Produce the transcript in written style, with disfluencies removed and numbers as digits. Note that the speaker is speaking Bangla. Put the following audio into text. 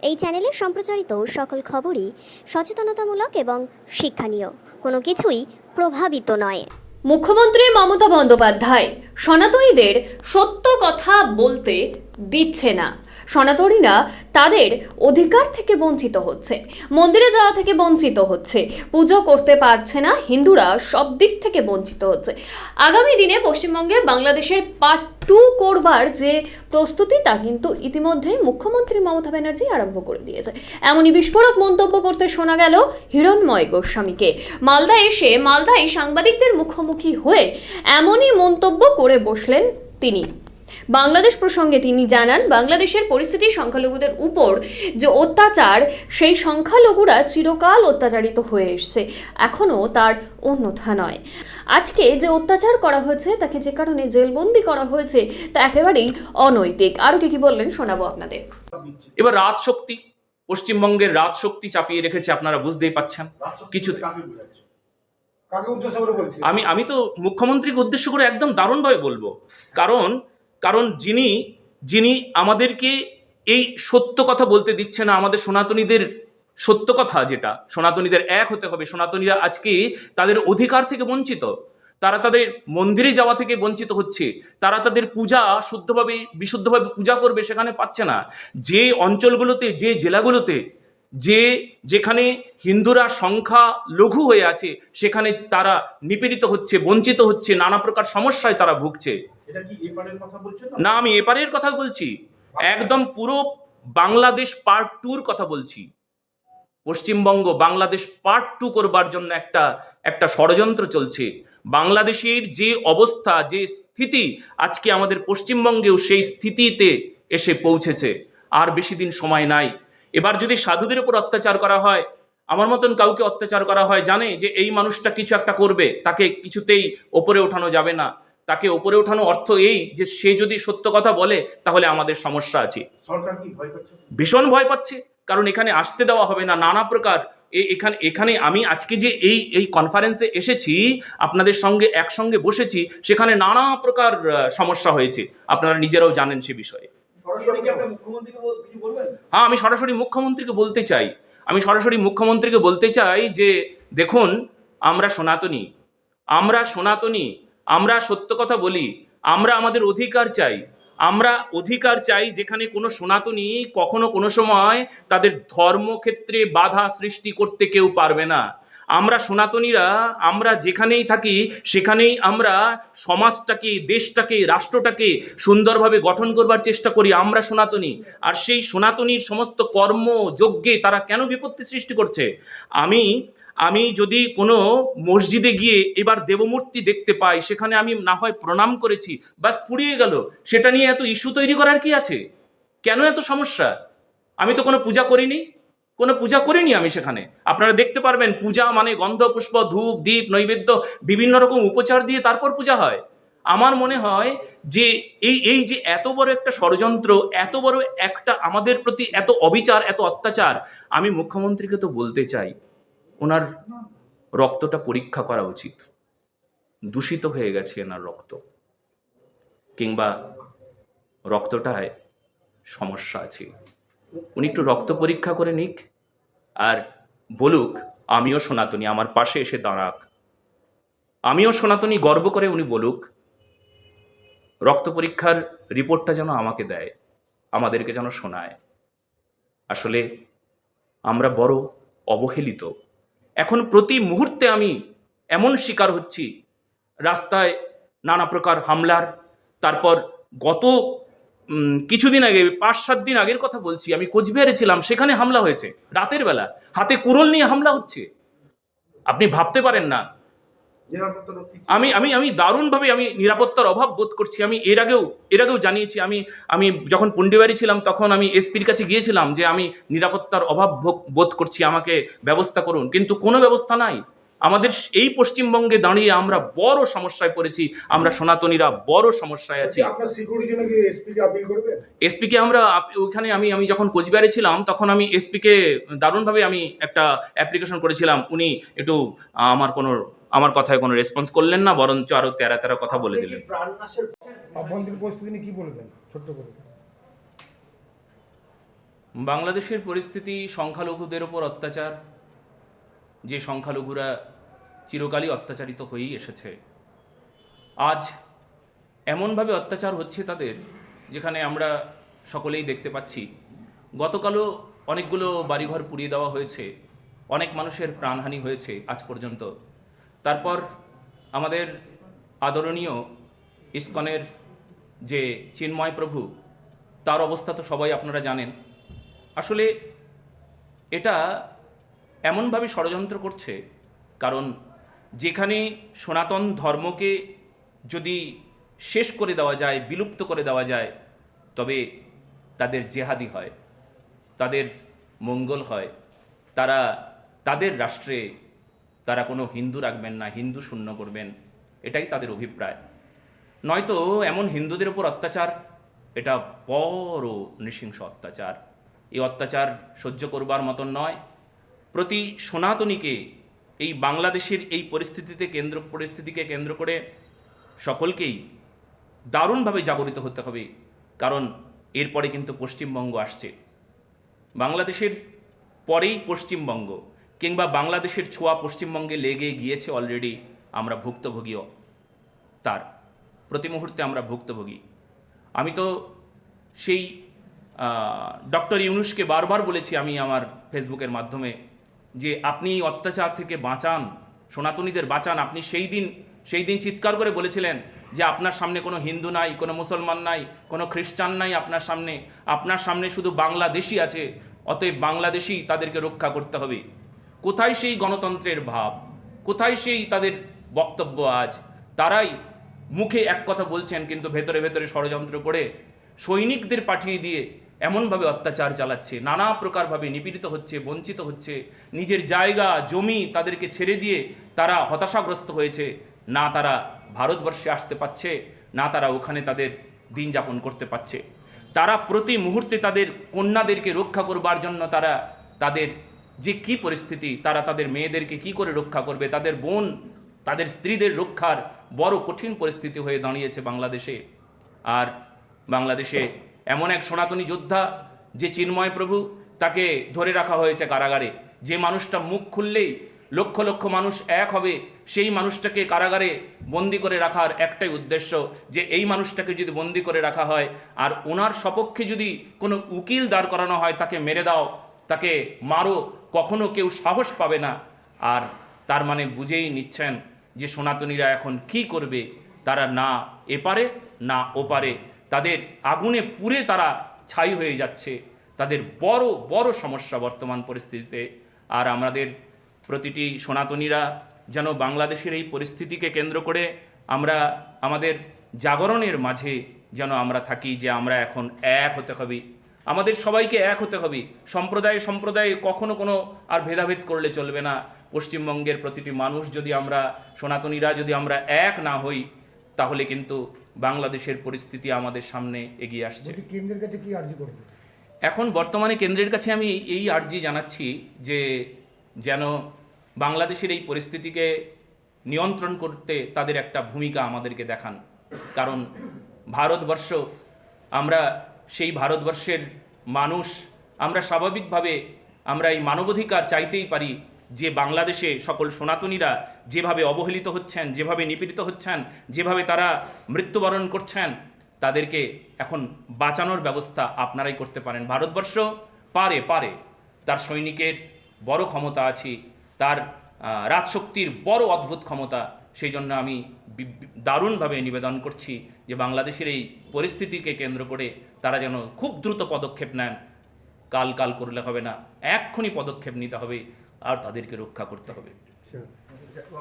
এই চ্যানেলে সম্প্রচারিত সকল খবরই সচেতনতামূলক এবং শিক্ষণীয়, কোনো কিছুই প্রভাবিত নয়। মুখ্যমন্ত্রী মমতা বন্দ্যোপাধ্যায় সনাতনীদের সত্য কথা বলতে দিচ্ছে না। সনাতনীরা তাদের অধিকার থেকে বঞ্চিত হচ্ছে, মন্দিরে যাওয়া থেকে বঞ্চিত হচ্ছে, পুজো করতে পারছে না, হিন্দুরা সব দিক থেকে বঞ্চিত হচ্ছে। আগামী দিনে পশ্চিমবঙ্গে বাংলাদেশের পার্ট 2 করবার যে প্রস্তুতি তা কিন্তু ইতিমধ্যেই মুখ্যমন্ত্রী মমতা ব্যানার্জি আরম্ভ করে দিয়েছে। এমনই বিস্ফোরক মন্তব্য করতে শোনা গেল হিরণ্ময় গোস্বামীকে। মালদায় সাংবাদিকদের মুখোমুখি হয়ে এমনই মন্তব্য করে বসলেন তিনি। বাংলাদেশ প্রসঙ্গে তিনি জানান, বাংলাদেশের পরিস্থিতি সংখ্যালঘুদের উপর যে অত্যাচার, সেই সংখ্যালঘুরা চিরকাল অত্যাচারিত হয়ে এসছে, এখনো তার অন্যথা নয়। আজকে যে অত্যাচার করা হয়েছে, তাকে যে কারণে জেলবন্দি করা হয়েছে, তা একেবারেই অনৈতিক। আরো কি বললেন শোনাবো আপনাদের। এবার রাত শক্তি, পশ্চিমবঙ্গের রাত শক্তি চাপিয়ে রেখেছে, আপনারা বুঝতেই পাচ্ছেন। কিছু আমি তো মুখ্যমন্ত্রীকে উদ্দেশ্য করে একদম দারুণভাবে বলবো, কারণ যিনি আমাদেরকে এই সত্য কথা বলতে দিচ্ছে না, আমাদের সনাতনীদের সত্য কথা, যেটা সনাতনীদের এক হতে হবে। সনাতনীরা আজকে তাদের অধিকার থেকে বঞ্চিত, তারা তাদের মন্দিরে যাওয়া থেকে বঞ্চিত হচ্ছে, তারা তাদের পূজা শুদ্ধভাবে বিশুদ্ধভাবে পূজা করবে সেখানে পাচ্ছে না। যে অঞ্চলগুলোতে, যে জেলাগুলোতে যেখানে হিন্দুরা সংখ্যা লঘু হয়ে আছে, সেখানে তারা নিপীড়িত হচ্ছে, বঞ্চিত হচ্ছে, নানা প্রকার সমস্যায় তারা ভুগছে। না, আমি এপারের কথা বলছি, একদম পুরো বাংলাদেশ পার্ট 2 কথা বলছি। পশ্চিমবঙ্গ বাংলাদেশ পার্ট 2 করবার জন্য একটা ষড়যন্ত্র চলছে। বাংলাদেশের যে অবস্থা, যে স্থিতি, আজকে আমাদের পশ্চিমবঙ্গেও সেই স্থিতিতে এসে পৌঁছেছে। আর বেশি দিন সময় নাই। এবার যদি সাধুদের উপর অত্যাচার করা হয়, আমার মতন কাউকে অত্যাচার করা হয়, জানে যে এই মানুষটা কিছু একটা করবে, তাকে কিছুতেই ওপরে ওঠানো যাবে না। তাকে ওপরে ওঠানো অর্থ এই যে সে যদি সত্য কথা বলে তাহলে আমাদের সমস্যা আছে। সরকার কি ভয় পাচ্ছে? ভীষণ ভয় পাচ্ছে, কারণ এখানে আসতে দেওয়া হবে না নানা প্রকার। এখানে আমি আজকে যে এই কনফারেন্সে এসেছি, আপনাদের সঙ্গে একসঙ্গে বসেছি, সেখানে নানা প্রকার সমস্যা হয়েছে, আপনারা নিজেরাও জানেন সে বিষয়ে। হ্যাঁ, আমি সরাসরি মুখ্যমন্ত্রীকে বলতে চাই যে দেখুন, আমরা সনাতনী, আমরা সত্য কথা বলি, আমরা আমাদের অধিকার চাই, যেখানে কোনো সনাতনী কখনো কোনো সময় তাদের ধর্মক্ষেত্রে বাধা সৃষ্টি করতে কেউ পারবে না। আমরা সনাতনীরা, আমরা যেখানেই থাকি সেখানেই আমরা সমাজটাকে, দেশটাকে, রাষ্ট্রটাকে সুন্দরভাবে গঠন করবার চেষ্টা করি। আমরা সনাতনী, আর সেই সনাতনীর সমস্ত কর্ম যজ্ঞে তারা কেন বিপত্তি সৃষ্টি করছে? আমি যদি কোনো মসজিদে গিয়ে এবার দেবমূর্তি দেখতে পাই, সেখানে আমি না হয় প্রণাম করেছি, বাস পুড়িয়ে গেল, সেটা নিয়ে এত ইস্যু তৈরি করার কি আছে? কেন এত সমস্যা? আমি তো কোনো পূজা করিনি আমি সেখানে। আপনারা দেখতে পারবেন, পূজা মানে গন্ধ, পুষ্প, ধূপ, দীপ, নৈবেদ্য, বিভিন্ন রকম উপচার দিয়ে তারপর পূজা হয়। আমার মনে হয় যে এই যে এত বড় একটা ষড়যন্ত্র, এত বড় একটা আমাদের প্রতি এত অবিচার, এত অত্যাচার, আমি মুখ্যমন্ত্রীকে তো বলতে চাই, ওনার রক্তটা পরীক্ষা করা উচিত। দূষিত হয়ে গেছে এনার রক্ত, কিংবা রক্তটায় সমস্যা আছে। উনি একটু রক্ত পরীক্ষা করে নিক, আর বলুক আমিও সনাতনী, আমার পাশে এসে দাঁড়াক, আমিও সনাতনী, গর্ব করে উনি বলুক। রক্ত পরীক্ষার রিপোর্টটা যেন আমাকে দেয়, আমাদেরকে যেন শোনায়। আসলে আমরা বড় অবহেলিত। এখন প্রতি মুহূর্তে আমি এমন শিকার হচ্ছি, রাস্তায় নানা প্রকার হামলার। তারপর গত কিছুদিন আগে, 5-7 দিন আগের কথা বলছি, আমি কোচবিহারে ছিলাম, সেখানে হামলা হয়েছে রাতের বেলা, হাতে কুড়োল নিয়ে হামলা হচ্ছে। আপনি ভাবতে পারেন না। আমি দারুণভাবে আমি নিরাপত্তার অভাব বোধ করছি। আমি এর আগেও জানিয়েছি, আমি যখন পুন্ডিবাড়ি ছিলাম তখন আমি এসপির কাছে গিয়েছিলাম যে আমি নিরাপত্তার অভাব বোধ করছি, আমাকে ব্যবস্থা করুন, কিন্তু কোনো ব্যবস্থা নাই। আমাদের এই পশ্চিমবঙ্গে দাঁড়িয়ে আমরা বড় সমস্যায় পড়েছি, আমরা সনাতনীরা বড় সমস্যায় আছি। এসপিকে আমরা ওইখানে আমি যখন কোচবিহারে ছিলাম তখন আমি এসপিকে দারুণভাবে আমি একটা অ্যাপ্লিকেশন করেছিলাম। উনি একটু আমার কথায় কোনো রেসপন্স করলেন না, বরঞ্চ আরো তেরা কথা বলে দিলেন। বাংলাদেশের পরিস্থিতি সংখ্যালঘুদের ওপর অত্যাচার, যে সংখ্যালঘুরা চিরকালই অত্যাচারিত হয়েই এসেছে, আজ এমনভাবে অত্যাচার হচ্ছে তাদের, যেখানে আমরা সকলেই দেখতে পাচ্ছি। গতকালও অনেকগুলো বাড়িঘর পুড়িয়ে দেওয়া হয়েছে, অনেক মানুষের প্রাণহানি হয়েছে আজ পর্যন্ত। তারপর আমাদের আদরণীয় ইসকনের যে চিন্ময় প্রভু, তার অবস্থা তো সবাই আপনারা জানেন। আসলে এটা এমনভাবে ষড়যন্ত্র করছে, কারণ যেখানে সনাতন ধর্মকে যদি শেষ করে দেওয়া যায়, বিলুপ্ত করে দেওয়া যায়, তবে তাদের জেহাদি হয়, তাদের মঙ্গল হয়। তারা তাদের রাষ্ট্রে তারা কোনো হিন্দু রাখবেন না, হিন্দু শূন্য করবেন, এটাই তাদের অভিপ্রায়। নয়তো এমন হিন্দুদের উপর অত্যাচার, এটা বড় নৃশংস অত্যাচার। এই অত্যাচার সহ্য করবার মতন নয়। প্রতি সনাতনীকে এই বাংলাদেশের এই পরিস্থিতিকে কেন্দ্র করে সকলকেই দারুণভাবে জাগরিত হতে হবে, কারণ এরপরে কিন্তু পশ্চিমবঙ্গ আসছে। বাংলাদেশের পরেই পশ্চিমবঙ্গ, কিংবা বাংলাদেশের ছোঁয়া পশ্চিমবঙ্গে লেগে গিয়েছে অলরেডি। আমরা ভুক্তভোগীও, তার প্রতি মুহূর্তে আমরা ভুক্তভোগী। আমি তো সেই ডক্টর ইউনূসকে বারবার বলেছি, আমি আমার ফেসবুকের মাধ্যমে, যে আপনি অত্যাচার থেকে বাঁচান, সনাতনীদের বাঁচান। আপনি সেই দিন চিৎকার করে বলেছিলেন যে আপনার সামনে কোনো হিন্দু নাই, কোনো মুসলমান নাই, কোনো খ্রিস্টান নাই, আপনার সামনে শুধু বাংলাদেশি আছে, অতএব বাংলাদেশি তাদেরকে রক্ষা করতে হবে। কোথায় সেই গণতন্ত্রের ভাব, কোথায় সেই তাদের বক্তব্য? আজ তারাই মুখে এক কথা বলছেন, কিন্তু ভেতরে ভেতরে ষড়যন্ত্র করে সৈনিকদের পাঠিয়ে দিয়ে এমনভাবে অত্যাচার চালাচ্ছে, নানা প্রকারভাবে নিপীড়িত হচ্ছে, বঞ্চিত হচ্ছে। নিজের জায়গা জমি তাদেরকে ছেড়ে দিয়ে তারা হতাশাগ্রস্ত হয়েছে। না তারা ভারতবর্ষে আসতে পারছে, না তারা ওখানে তাদের দিন যাপন করতে পারছে। তারা প্রতি মুহূর্তে তাদের কন্যাদেরকে রক্ষা করবার জন্য তাদের যে কি পরিস্থিতি, তারা তাদের মেয়েদেরকে কি করে রক্ষা করবে, তাদের বোন, তাদের স্ত্রীদের রক্ষার বড় কঠিন পরিস্থিতি হয়ে দাঁড়িয়েছে বাংলাদেশে। আর বাংলাদেশে এমন এক সনাতনী যোদ্ধা, যে চিন্ময় প্রভু, তাকে ধরে রাখা হয়েছে কারাগারে। যে মানুষটা মুখ খুললেই লক্ষ লক্ষ মানুষ এক হবে, সেই মানুষটাকে কারাগারে বন্দি করে রাখার একটাই উদ্দেশ্য, যে এই মানুষটাকে যদি বন্দি করে রাখা হয় আর ওনার সপক্ষে যদি কোনো উকিল দাঁড় করানো হয়, তাকে মেরে দাও, তাকে মারো, কখনো কেউ সাহস পাবে না। আর তার মানে বুঝেই নিচ্ছেন যে সনাতনীরা এখন কি করবে। তারা না এপারে না ওপারে, তাদের আগুনে পুড়ে তারা ছাই হয়ে যাচ্ছে। তাদের বড় বড় সমস্যা বর্তমান পরিস্থিতিতে। আর আমাদের প্রতিটি সনাতনীরা যেন বাংলাদেশের এই পরিস্থিতিকে কেন্দ্র করে আমরা আমাদের জাগরণের মাঝে যেন আমরা থাকি, যে আমরা এখন এক হতে হবে, আমাদের সবাইকে এক হতে হবে। সম্প্রদায়ে কখনো কোনো আর ভেদাভেদ করলে চলবে না। পশ্চিমবঙ্গের প্রতিটি মানুষ যদি আমরা, সনাতনীরা যদি আমরা এক না হই, তাহলে কিন্তু বাংলাদেশের পরিস্থিতি আমাদের সামনে এগিয়ে আসছে। কেন্দ্রের কাছে কি আর্জি করবে? এখন বর্তমানে কেন্দ্রের কাছে আমি এই আর্জি জানাচ্ছি যে যেন বাংলাদেশের এই পরিস্থিতিকে নিয়ন্ত্রণ করতে তাদের একটা ভূমিকা আমাদেরকে দেখান। কারণ ভারতবর্ষ, আমরা সেই ভারতবর্ষের মানুষ, আমরা স্বাভাবিকভাবে আমরা এই মানবাধিকার চাইতেই পারি, যে বাংলাদেশে সকল সনাতনীরা যেভাবে অবহেলিত হচ্ছেন, যেভাবে নিপীড়িত হচ্ছেন, যেভাবে তারা মৃত্যুবরণ করছেন, তাদেরকে এখন বাঁচানোর ব্যবস্থা আপনারাই করতে পারেন। ভারতবর্ষ পারে, তার সৈনিকের বড় ক্ষমতা আছে, তার রাজশক্তির বড় অদ্ভুত ক্ষমতা। সেই জন্য আমি দারুণভাবে নিবেদন করছি যে বাংলাদেশের এই পরিস্থিতিকে কেন্দ্র করে তারা যেন খুব দ্রুত পদক্ষেপ নেন। কাল করলে হবে না, এক্ষুনি পদক্ষেপ নিতে হবে আর তাদেরকে রক্ষা করতে হবে।